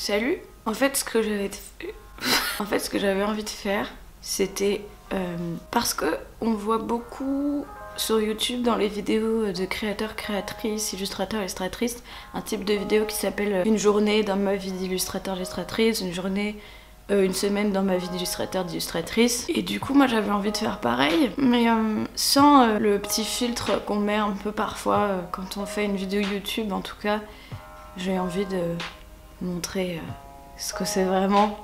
Salut. En fait, ce que j'avais envie de faire, c'était parce que on voit beaucoup sur YouTube dans les vidéos de créateurs, créatrices, illustrateurs, illustratrices, un type de vidéo qui s'appelle une journée dans ma vie d'illustrateur, illustratrice, une semaine dans ma vie d'illustrateur, d'illustratrice. Et du coup, moi j'avais envie de faire pareil, mais sans le petit filtre qu'on met un peu parfois quand on fait une vidéo YouTube. En tout cas, j'ai envie de montrer ce que c'est vraiment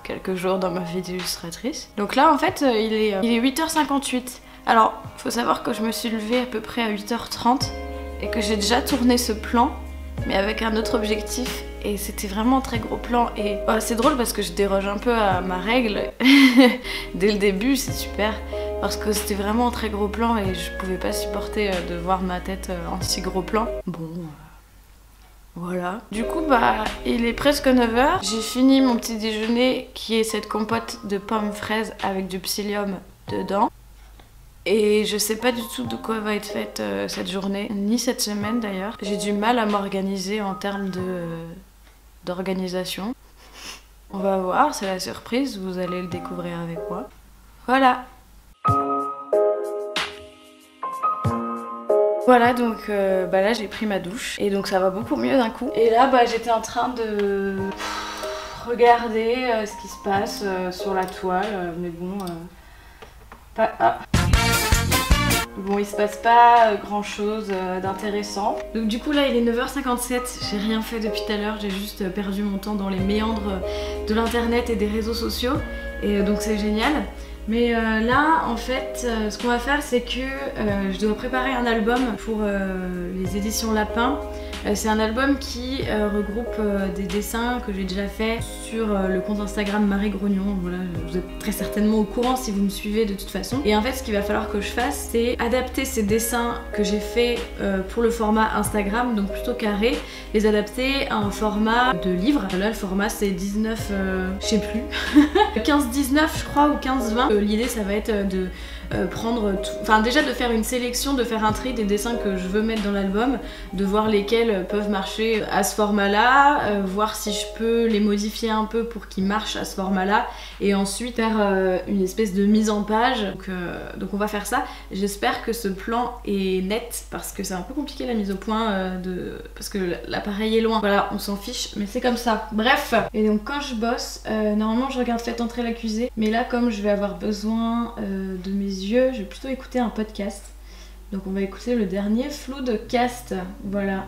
quelques jours dans ma vie d'illustratrice. Donc là, en fait, il est 8h58. Alors, faut savoir que je me suis levée à peu près à 8h30 et que j'ai déjà tourné ce plan, mais avec un autre objectif. Et c'était vraiment un très gros plan. Et c'est drôle parce que je déroge un peu à ma règle dès le début, c'est super. Parce que c'était vraiment un très gros plan et je pouvais pas supporter de voir ma tête en si gros plan. Bon, voilà. Du coup, il est presque 9h. J'ai fini mon petit déjeuner qui est cette compote de pommes fraises avec du psyllium dedans. Et je sais pas du tout de quoi va être faite cette journée, ni cette semaine d'ailleurs. J'ai du mal à m'organiser en termes d'organisation. On va voir, c'est la surprise, vous allez le découvrir avec moi. Voilà. Voilà, donc là j'ai pris ma douche et donc ça va beaucoup mieux d'un coup. Et là j'étais en train de regarder ce qui se passe sur la toile, mais bon, bon, il se passe pas grand chose d'intéressant. Donc du coup là il est 9h57, j'ai rien fait depuis tout à l'heure, j'ai juste perdu mon temps dans les méandres de l'internet et des réseaux sociaux. Et donc c'est génial. Mais là en fait ce qu'on va faire c'est que je dois préparer un album pour les éditions Lapin. C'est un album qui regroupe des dessins que j'ai déjà fait sur le compte Instagram Marie Grognon. Voilà, vous êtes très certainement au courant si vous me suivez de toute façon. Et en fait ce qu'il va falloir que je fasse c'est adapter ces dessins que j'ai fait pour le format Instagram, donc plutôt carré, les adapter à un format de livre. Là le format c'est 19, je sais plus, 15-19 je crois ou 15-20. L'idée ça va être de prendre tout, enfin déjà de faire une sélection, de faire un tri des dessins que je veux mettre dans l'album, de voir lesquels peuvent marcher à ce format là, voir si je peux les modifier un peu pour qu'ils marchent à ce format là, et ensuite faire une espèce de mise en page. Donc on va faire ça. J'espère que ce plan est net parce que c'est un peu compliqué la mise au point parce que l'appareil est loin. Voilà, on s'en fiche mais c'est comme ça. Bref, et donc quand je bosse, normalement je regarde Faites entrer l'accusé, mais là comme je vais avoir besoin de mes yeux, je vais plutôt écouter un podcast. Donc on va écouter le dernier Floodcast. Voilà.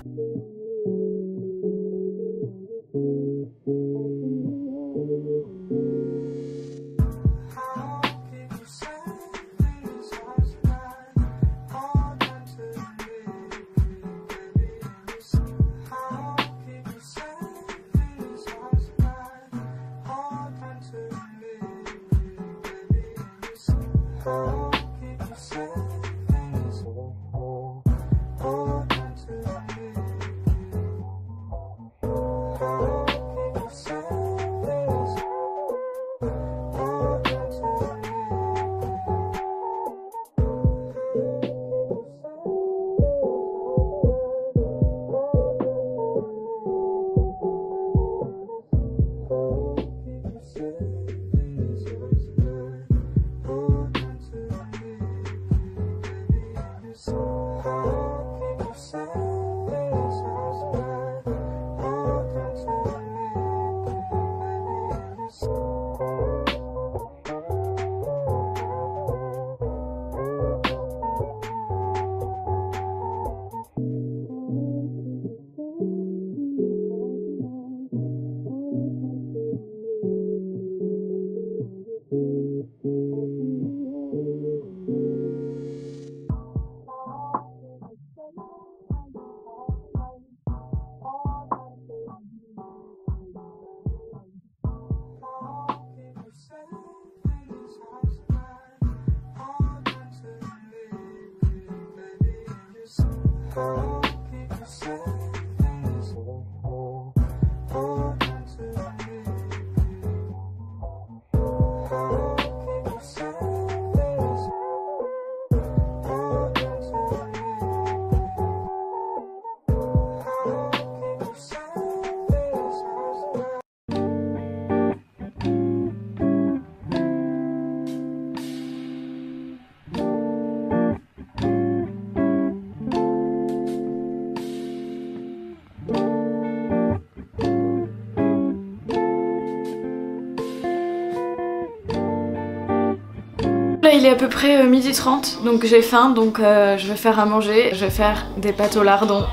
Là il est à peu près 12h30 donc j'ai faim donc je vais faire à manger. Je vais faire des pâtes au lardon.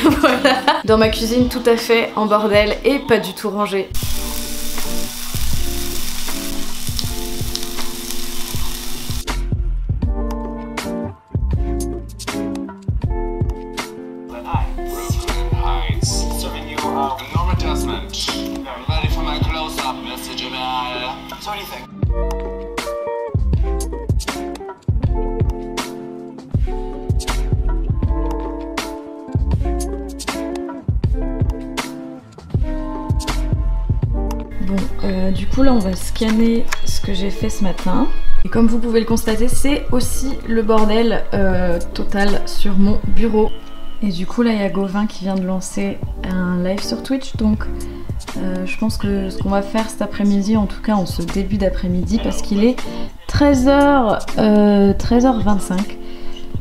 Voilà. Dans ma cuisine tout à fait en bordel et pas du tout rangée. Bon, du coup là on va scanner ce que j'ai fait ce matin. Et comme vous pouvez le constater, c'est aussi le bordel total sur mon bureau. Et du coup là il y a Gauvin qui vient de lancer un live sur Twitch, donc je pense que ce qu'on va faire cet après-midi, en tout cas en ce début d'après-midi, parce qu'il est 13h25,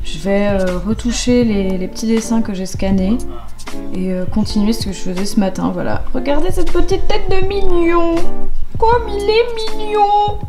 je vais retoucher les petits dessins que j'ai scannés et continuer ce que je faisais ce matin, voilà. Regardez cette petite tête de mignon, comme il est mignon.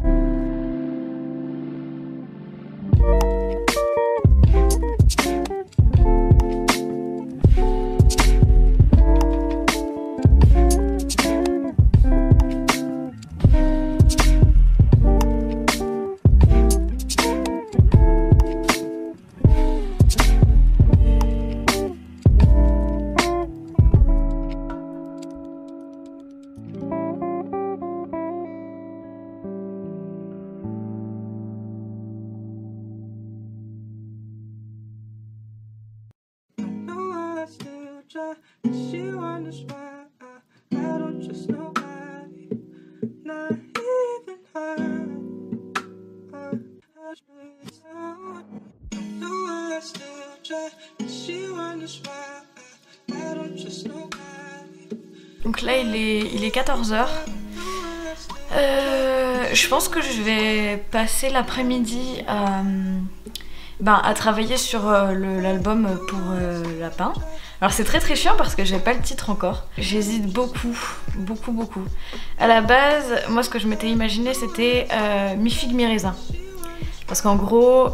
Donc là il est 14h. Je pense que je vais passer l'après-midi à travailler sur l'album pour Lapin. Alors c'est très chiant parce que j'ai pas le titre encore. J'hésite beaucoup. À la base, moi ce que je m'étais imaginé c'était Mi-figue mi-raisin. Parce qu'en gros,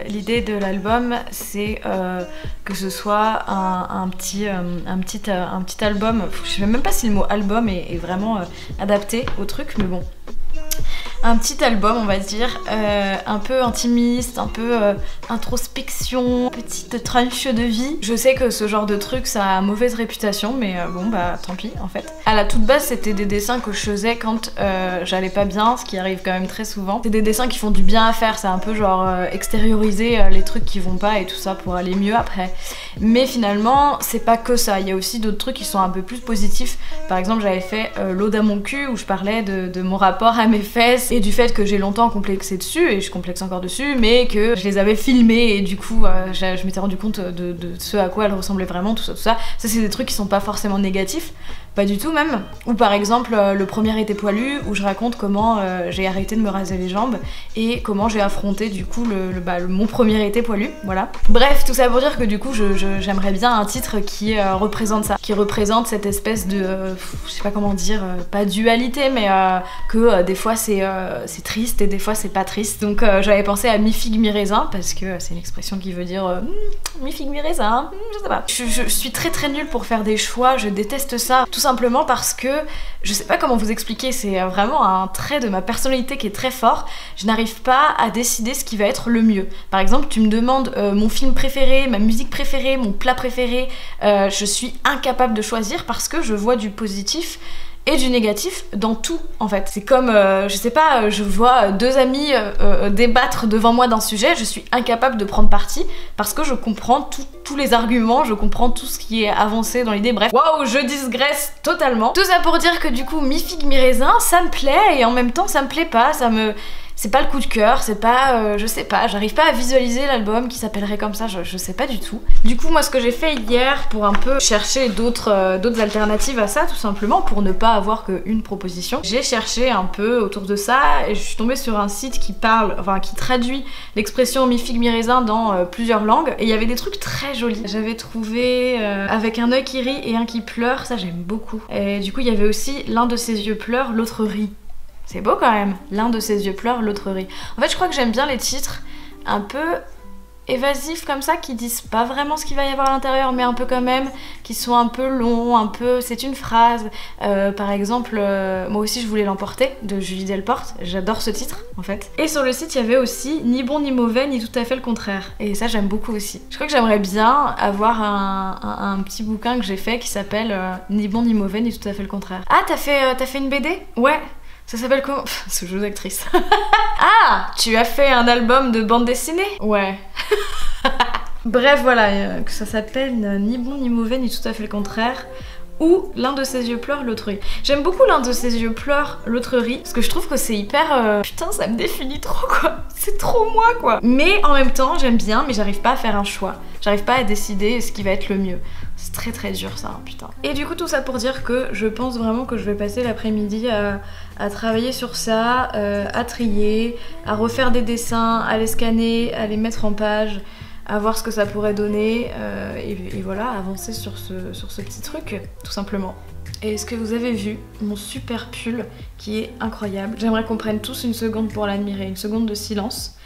l'idée de l'album, c'est que ce soit un petit album. Je sais même pas si le mot album est vraiment adapté au truc, mais bon. Un petit album, on va dire, un peu intimiste, un peu introspection, petite tranche de vie. Je sais que ce genre de truc, ça a mauvaise réputation, mais bon, bah tant pis en fait. À la toute base, c'était des dessins que je faisais quand j'allais pas bien, ce qui arrive quand même très souvent. C'est des dessins qui font du bien à faire, c'est un peu genre extérioriser les trucs qui vont pas et tout ça pour aller mieux après. Mais finalement, c'est pas que ça, il y a aussi d'autres trucs qui sont un peu plus positifs. Par exemple, j'avais fait l'Ode à mon cul où je parlais de mon rapport à mes fesses et du fait que j'ai longtemps complexé dessus, et je complexe encore dessus, mais que je les avais filmés et du coup je m'étais rendu compte de ce à quoi elles ressemblaient vraiment, tout ça. Ça c'est des trucs qui sont pas forcément négatifs, pas du tout même. Ou par exemple le premier été poilu où je raconte comment j'ai arrêté de me raser les jambes et comment j'ai affronté du coup mon premier été poilu, voilà. Bref, tout ça pour dire que du coup j'aimerais bien un titre qui représente ça, qui représente cette espèce de, je sais pas comment dire, pas dualité, mais que des fois c'est triste et des fois c'est pas triste. Donc j'avais pensé à mi-figue mi-raisin parce que c'est une expression qui veut dire mi-figue mi-raisin, je sais pas. Je suis très nulle pour faire des choix, je déteste ça, tout simplement parce que je sais pas comment vous expliquer, c'est vraiment un trait de ma personnalité qui est très fort. Je n'arrive pas à décider ce qui va être le mieux. Par exemple, tu me demandes mon film préféré, ma musique préférée, mon plat préféré, je suis incapable de choisir parce que je vois du positif et du négatif dans tout en fait. C'est comme, je sais pas, je vois deux amis débattre devant moi d'un sujet, je suis incapable de prendre parti parce que je comprends tous les arguments, je comprends tout ce qui est avancé dans l'idée, bref. Waouh, je digresse totalement. Tout ça pour dire que du coup, mi-figue mi-raisin, ça me plaît et en même temps ça me plaît pas, c'est pas le coup de cœur, c'est pas, je sais pas, j'arrive pas à visualiser l'album qui s'appellerait comme ça, je sais pas du tout. Du coup, moi ce que j'ai fait hier pour un peu chercher d'autres alternatives à ça, tout simplement, pour ne pas avoir qu'une proposition, j'ai cherché un peu autour de ça et je suis tombée sur un site qui qui traduit l'expression mi-figue mi-raisin dans plusieurs langues et il y avait des trucs très jolis. J'avais trouvé avec un œil qui rit et un qui pleure, ça j'aime beaucoup. Et du coup, il y avait aussi l'un de ses yeux pleure, l'autre rit. C'est beau quand même. L'un de ses yeux pleure, l'autre rit. En fait, je crois que j'aime bien les titres un peu évasifs comme ça, qui disent pas vraiment ce qu'il va y avoir à l'intérieur, mais un peu quand même, qui sont un peu longs, un peu... C'est une phrase. Par exemple, moi aussi je voulais l'emporter, de Julie Delporte. J'adore ce titre, en fait. Et sur le site, il y avait aussi ni bon ni mauvais, ni tout à fait le contraire. Et ça, j'aime beaucoup aussi. Je crois que j'aimerais bien avoir un petit bouquin que j'ai fait qui s'appelle Ni bon ni mauvais, ni tout à fait le contraire. Ah, t'as fait une BD? Ouais. Ça s'appelle comment? Ce jeu d'actrice. Ah, tu as fait un album de bande dessinée? Ouais. Bref, voilà, que ça s'appelle Ni bon ni mauvais, ni tout à fait le contraire. Ou L'un de ses yeux pleure, l'autre rit. J'aime beaucoup L'un de ses yeux pleure, l'autre rit, parce que je trouve que c'est hyper... Putain, ça me définit trop, quoi. C'est trop moi, quoi. Mais en même temps, j'aime bien, mais j'arrive pas à faire un choix. J'arrive pas à décider ce qui va être le mieux. C'est très très dur ça, hein, putain. Et du coup, tout ça pour dire que je pense vraiment que je vais passer l'après-midi à travailler sur ça, à trier, à refaire des dessins, à les scanner, à les mettre en page, à voir ce que ça pourrait donner, et voilà, avancer sur ce petit truc, tout simplement. Et est-ce que vous avez vu mon super pull qui est incroyable? J'aimerais qu'on prenne tous une seconde pour l'admirer, une seconde de silence.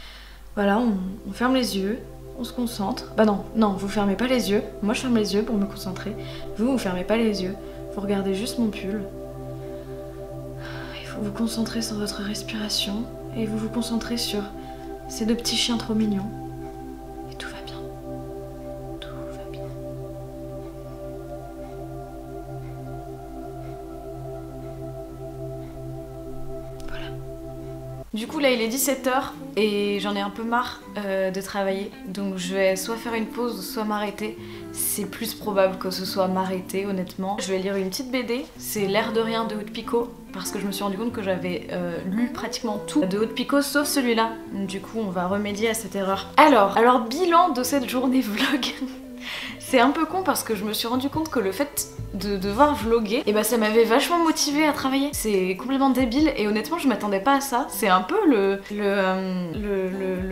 Voilà, on ferme les yeux, on se concentre. Bah non, vous fermez pas les yeux. Moi je ferme les yeux pour me concentrer. Vous fermez pas les yeux. Vous regardez juste mon pull. Il faut vous concentrer sur votre respiration et vous vous concentrez sur ces deux petits chiens trop mignons. Et tout va bien. Tout va bien. Voilà. Du coup là il est 17 h et j'en ai un peu marre de travailler, donc je vais soit faire une pause, soit m'arrêter. C'est plus probable que ce soit m'arrêter, honnêtement. Je vais lire une petite BD, c'est L'air de rien de Haute Picot, parce que je me suis rendu compte que j'avais lu pratiquement tout de Haute Picot sauf celui-là. Du coup on va remédier à cette erreur. Alors bilan de cette journée vlog. C'est un peu con parce que je me suis rendu compte que le fait de devoir vlogger, et bah ça m'avait vachement motivée à travailler. C'est complètement débile et honnêtement je m'attendais pas à ça. C'est un peu le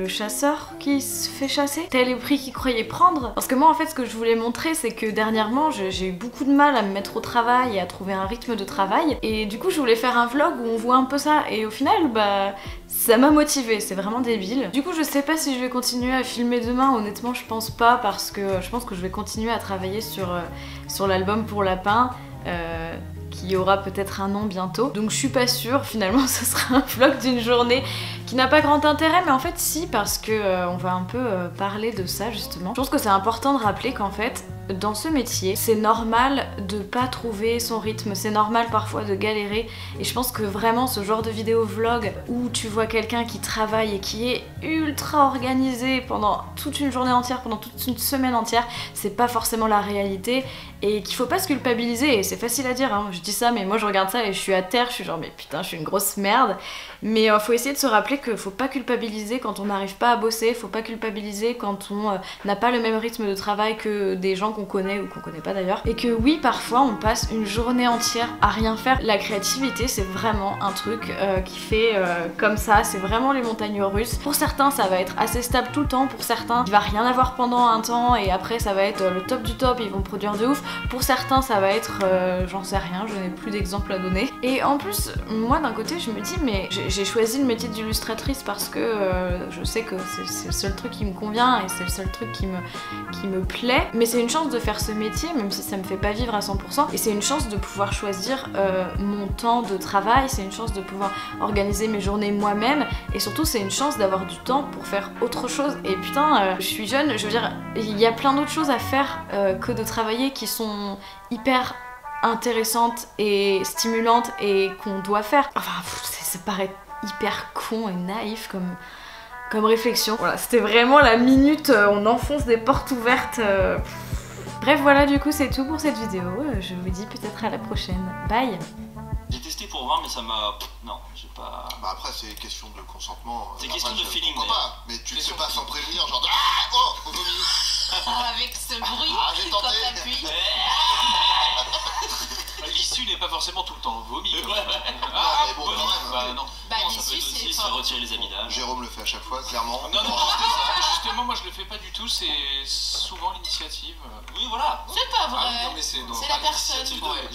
chasseur qui se fait chasser. Tel est le prix qu'il croyait prendre. Parce que moi en fait ce que je voulais montrer c'est que dernièrement j'ai eu beaucoup de mal à me mettre au travail et à trouver un rythme de travail. Et du coup je voulais faire un vlog où on voit un peu ça et au final bah... ça m'a motivée, c'est vraiment débile. Du coup je sais pas si je vais continuer à filmer demain, honnêtement je pense pas, parce que je pense que je vais continuer à travailler sur l'album pour Lapin, qui aura peut-être un an bientôt. Donc je suis pas sûre, finalement ce sera un vlog d'une journée qui n'a pas grand intérêt, mais en fait si, parce que on va un peu parler de ça justement. Je pense que c'est important de rappeler qu'en fait, dans ce métier, c'est normal de pas trouver son rythme, c'est normal parfois de galérer, et je pense que vraiment ce genre de vidéo vlog où tu vois quelqu'un qui travaille et qui est ultra organisé pendant toute une journée entière, pendant toute une semaine entière, c'est pas forcément la réalité, et qu'il faut pas se culpabiliser. Et c'est facile à dire, hein, je dis ça, mais moi je regarde ça et je suis à terre, je suis genre mais putain je suis une grosse merde. Mais faut essayer de se rappeler qu'il faut pas culpabiliser quand on n'arrive pas à bosser, faut pas culpabiliser quand on n'a pas le même rythme de travail que des gens qu'on connaît ou qu'on connaît pas d'ailleurs. Et que oui, parfois on passe une journée entière à rien faire. La créativité c'est vraiment un truc qui fait comme ça, c'est vraiment les montagnes russes. Pour certains ça va être assez stable tout le temps, pour certains il va rien avoir pendant un temps et après ça va être le top du top et ils vont produire de ouf. Pour certains ça va être j'en sais rien, je n'ai plus d'exemples à donner. Et en plus moi d'un côté je me dis mais j'ai choisi le métier d'illustratrice parce que je sais que c'est le seul truc qui me convient et c'est le seul truc qui me plaît, mais c'est une chance de faire ce métier même si ça me fait pas vivre à 100%, et c'est une chance de pouvoir choisir mon temps de travail, c'est une chance de pouvoir organiser mes journées moi-même, et surtout c'est une chance d'avoir du temps pour faire autre chose. Et putain je suis jeune, je veux dire il y a plein d'autres choses à faire que de travailler qui sont hyper intéressantes et stimulantes et qu'on doit faire. Enfin ça paraît hyper con et naïf comme réflexion. Voilà, c'était vraiment la minute on enfonce des portes ouvertes. Bref voilà, du coup c'est tout pour cette vidéo. Je vous dis peut-être à la prochaine. Bye. J'ai testé pour voir mais ça m'a... Non, j'ai pas... Bah après c'est question de consentement. C'est question de feeling. Pas, mais tu ne sais pas sans prévenir, genre ah oh au vomi. Avec ce bruit j'ai quand tenté. t'appuies. L'issue n'est pas forcément tout le temps vomi. mais bon, vomi. quand même. Bah non. Bah, Non, ça peut l'issue, être aussi c'est se faire retirer les amidages. Jérôme le fait à chaque fois, clairement. Non, justement, moi je le fais pas du tout, c'est souvent l'initiative. Oui, voilà. C'est pas vrai. Ah, oui, non, mais c'est C'est la personne. l'initiative de-